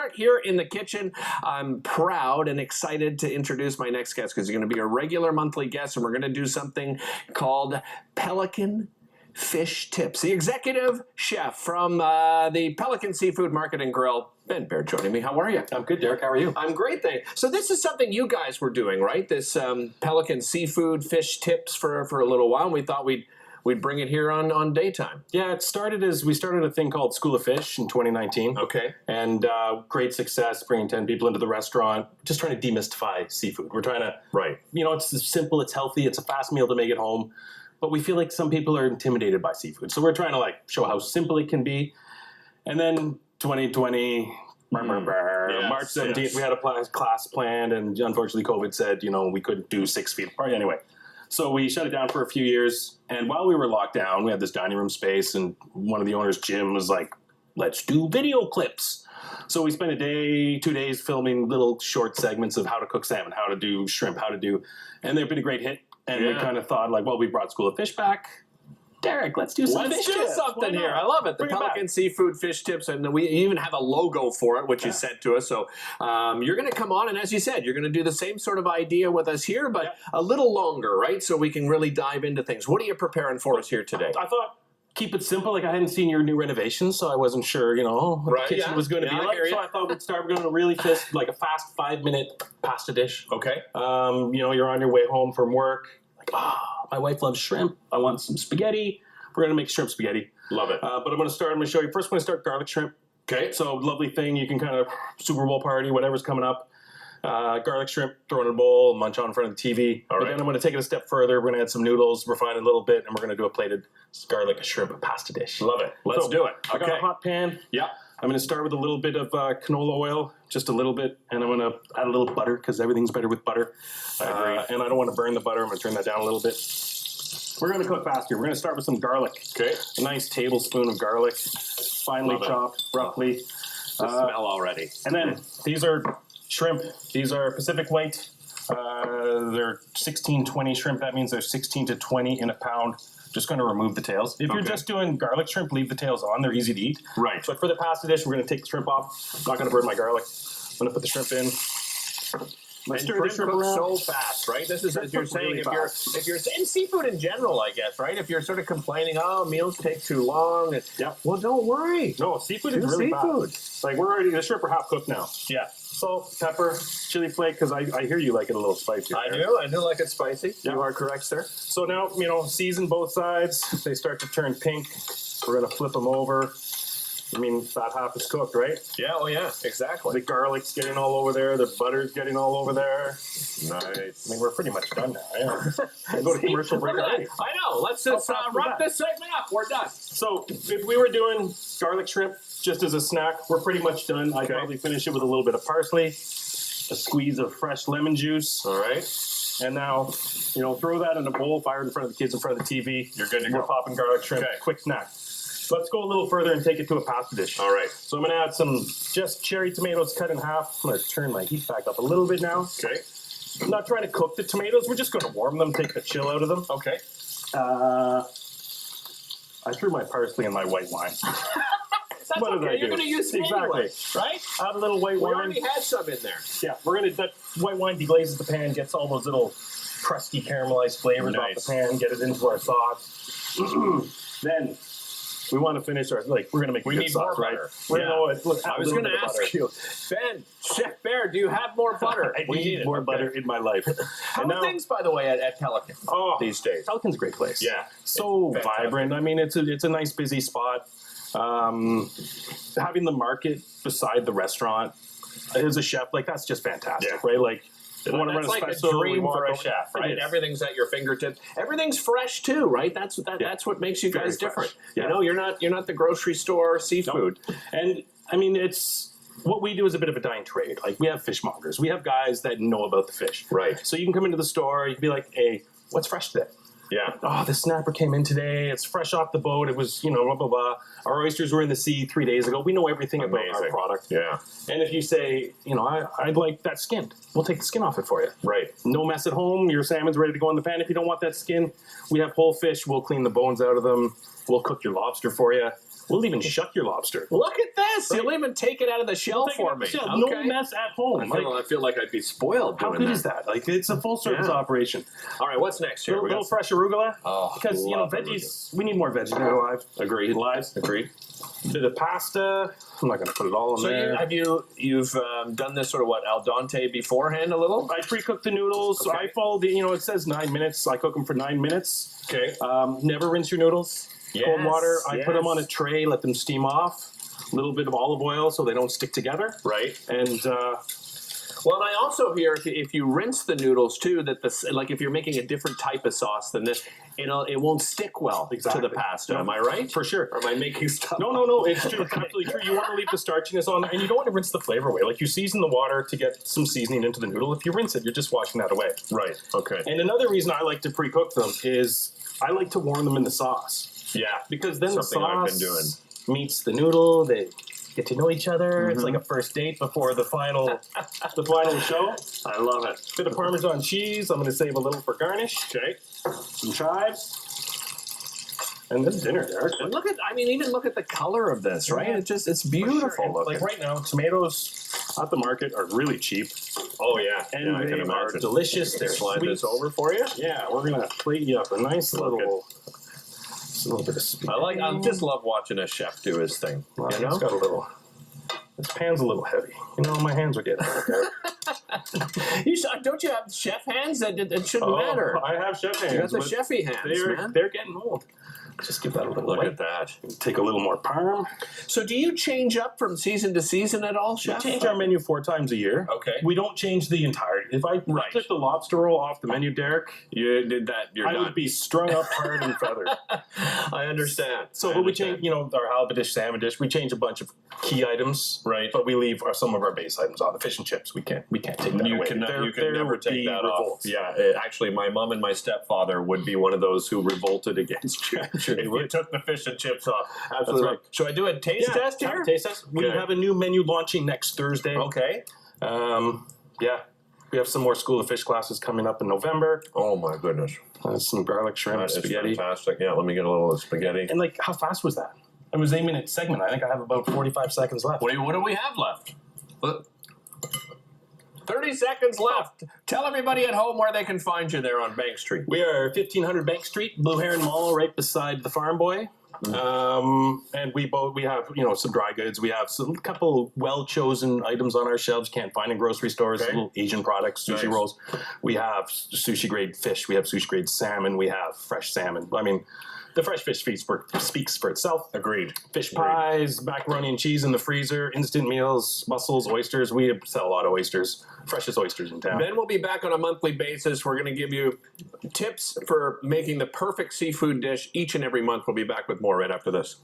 Derek here in the kitchen. I'm proud and excited to introduce my next guest because he's going to be a regular monthly guest, and we're going to do something called Pelican Fish Tips. The executive chef from the Pelican Seafood Market and Grill, Ben Baird, joining me. How are you? I'm good, Derek. How are you? I'm great, thanks. So this is something you guys were doing, right? This Pelican Seafood Fish Tips for a little while, and we thought we'd bring it here on daytime. Yeah, it started as we started a thing called School of Fish in 2019. Okay. And great success, bringing 10 people into the restaurant, just trying to demystify seafood. We're trying to, Right. It's simple, it's healthy, it's a fast meal to make at home. But we feel like some people are intimidated by seafood. So we're trying to show how simple it can be. And then 2020, March 17th, we had a class planned, and unfortunately COVID said, we couldn't do 6 feet apart anyway. So we shut it down for a few years, and while we were locked down, we had this dining room space, and one of the owners, Jim, was like, let's do video clips. So we spent 2 days filming little short segments of how to cook salmon, how to do shrimp, and they've been a great hit. And we kind of thought, we brought School of Fish back. Derek, let's do some Let's fish do tips. something here. I love it. The Bring it Pelican back. Seafood Fish Tips, and we even have a logo for it, which is sent to us. So you're going to come on, and as you said, you're going to do the same sort of idea with us here, but a little longer, right? So we can really dive into things. What are you preparing for us here today? I thought, keep it simple. I hadn't seen your new renovations, so I wasn't sure, what the kitchen was going to be like. So I thought we'd start. We're going to really just a fast 5-minute pasta dish. Okay. You're on your way home from work. My wife loves shrimp. I want some spaghetti. We're going to make shrimp spaghetti. Love it. But I'm going to show you. First, I'm going to start garlic shrimp. Okay. So lovely thing. You can kind of Super Bowl party, whatever's coming up. Garlic shrimp, throw it in a bowl, munch on in front of the TV. But then I'm going to take it a step further. We're going to add some noodles, refine it a little bit, and we're going to do a plated garlic shrimp pasta dish. Love it. Let's do it. I got a hot pan. Yeah. I'm going to start with a little bit of canola oil, just a little bit, and I'm going to add a little butter because everything's better with butter. I agree. And I don't want to burn the butter. I'm going to turn that down a little bit. We're going to cook fast here. We're going to start with some garlic. Okay. A nice tablespoon of garlic, finely chopped, roughly. The smell already. And then these are shrimp. These are Pacific White. They're 16-20 shrimp. That means they're 16 to 20 in a pound. Just going to remove the tails. If you're just doing garlic shrimp, leave the tails on. They're easy to eat. Right. But for the pasta dish, we're going to take the shrimp off. I'm not going to burn my garlic. I'm going to put the shrimp in. And shrimp cooks so fast, right? This is, as you're saying, really if you're and seafood in general, I guess, right? If you're sort of complaining, meals take too long. Well, don't worry. No, seafood is really fast. The shrimp are half cooked now. Yeah. Salt, pepper, chili flake, because I hear you like it a little spicy. I do like it spicy. Yeah. You are correct, sir. So now, season both sides. If they start to turn pink, we're going to flip them over. That half is cooked, right? Yeah, yeah, exactly. The garlic's getting all over there. The butter's getting all over there. Nice. We're pretty much done now. Yeah. We'll go to commercial break already. I know. Let's just wrap this segment up. We're done. So if we were doing garlic shrimp just as a snack, we're pretty much done. I'd probably finish it with a little bit of parsley, a squeeze of fresh lemon juice. All right. And now, throw that in a bowl, fire it in front of the kids, in front of the TV. You're good to go. We're popping garlic shrimp. Quick snack. Let's go a little further and take it to a pasta dish. All right. So I'm going to add some just cherry tomatoes cut in half. I'm going to turn my heat back up a little bit now. Okay. I'm not trying to cook the tomatoes. We're just going to warm them, take the chill out of them. Okay. I threw my parsley in my white wine. That's What did I okay. You're do? going to use it anyway, right? Add a little white We wine. already had some in there. Yeah, that white wine deglazes the pan, gets all those little crusty caramelized flavors off the pan, get it into our sauce. Then we want to finish our, we're going to make a good sauce, right? I was going to ask you, Ben, Chef Bear, do you have more butter? I need more butter in my life. How are things, by the way, at Pelican these days? Pelican's a great place. Yeah. So vibrant. It's a nice busy spot. Having the market beside the restaurant as a chef, that's just fantastic, right? That's like a dream for a chef, right? Everything's at your fingertips. Everything's fresh too, right? That's what makes you guys different. Yeah. You're not the grocery store seafood. Nope. And it's what we do is a bit of a dying trade. We have fishmongers. We have guys that know about the fish. Right. So you can come into the store, you can be like, hey, what's fresh today? Yeah. Oh, the snapper came in today. It's fresh off the boat. It was, blah, blah, blah. Our oysters were in the sea 3 days ago. We know everything about our product. Yeah. And if you say, I'd like that skinned, we'll take the skin off it for you. Right. No mess at home. Your salmon's ready to go in the pan. If you don't want that skin, we have whole fish. We'll clean the bones out of them. We'll cook your lobster for you. We'll even shuck your lobster. Look at Yes, Right? you'll even take it out of the shell Take it for off the me. shelf. Okay. No mess at home. I feel like I'd be spoiled how doing good that. is that? Like, it's a full service Yeah. operation. All right, what's next here? Little fresh arugula. Oh, Because, love veggies, we need more veggies in our lives. Agreed. Lives. Agreed. Bit of pasta. I'm not going to put it all in So there. you've done this sort of what al dente beforehand a little? I pre-cook the noodles. Okay. I follow the, it says 9 minutes. I cook them for 9 minutes. Okay. Never rinse your noodles. Cold water. I put them on a yes. tray, let them steam off. A little bit of olive oil so they don't stick together. Right. And Well, and I also hear if you rinse the noodles too, that like if you're making a different type of sauce than this, it won't stick well to Exactly. the pasta. No, Am I right? for sure. Or am I making stuff? No, it's true. It's absolutely true. You want to leave the starchiness on there, and you don't want to rinse the flavor away. Like, you season the water to get some seasoning into the noodle. If you rinse it, you're just washing that away. Right. Okay. And another reason I like to pre-cook them is I like to warm them in the sauce. Yeah. Because then Something the I've sauce been doing. meets the noodle. They get to know each other. It's like a first date before the final show. I love it. Bit of Parmesan cheese. I'm going to save a little for garnish. Okay. Some chives. And then dinner, Derek. And even look at the color of this, right? Yeah. It's beautiful And, looking. like, right now, tomatoes at the market are really cheap. Oh yeah. And yeah, I they can are imagine. delicious. They're Slide sweet. this over for you. Yeah, we're going to plate you up a nice little bit of speed. I just love watching a chef do his thing. Well, You know? it's got a little. This pan's a little heavy. My hands are getting out there. Don't you have chef hands? That it shouldn't matter. I have chef hands. You got the but chefy hands, man. they're getting old. Just give that a little Look light. at that. Take a little more parm. So, do you change up from season to season at all, We chef? change our menu 4 times a year. Okay. We don't change the entire. If I Right. took the lobster roll off the menu, Derek, You did that. You're I done. would be strung up, hard, and feathered. I understand. So, I but we understand. change, our halibut dish, salmon dish. We change a bunch of key items, Right. But we leave some of our base items on. The fish and chips, we can't take that You away. can There never would take be that revolt. off. Yeah, actually, my mom and my stepfather would be one of those who revolted against you Sure they if you would. took the fish and chips off. Absolutely. Right. Should I do a taste test have here? a taste test. We Good. have a new menu launching next Thursday. Okay. Yeah. We have some more School of Fish classes coming up in November. Oh my goodness, Some garlic shrimp, that is spaghetti. fantastic. Yeah, let me get a little spaghetti. And how fast was that? It was 8-minute segment. I think I have about 45 seconds left. What do we have left? 30 seconds left. Tell everybody at home where they can find you there on Bank Street. We are 1500 Bank Street, Blue Heron Mall, right beside the Farm Boy. And we have some dry goods. We have a couple well chosen items on our shelves you can't find in grocery stores. Okay. Little Asian products, sushi Nice. rolls. We have sushi grade fish. We have sushi grade salmon. We have fresh salmon. I mean, the fresh fish speaks for itself. Agreed. Fish pies, macaroni and cheese in the freezer, instant meals, mussels, oysters. We sell a lot of oysters, freshest oysters in town. Ben will be back on a monthly basis. We're going to give you tips for making the perfect seafood dish each and every month. We'll be back with more right after this.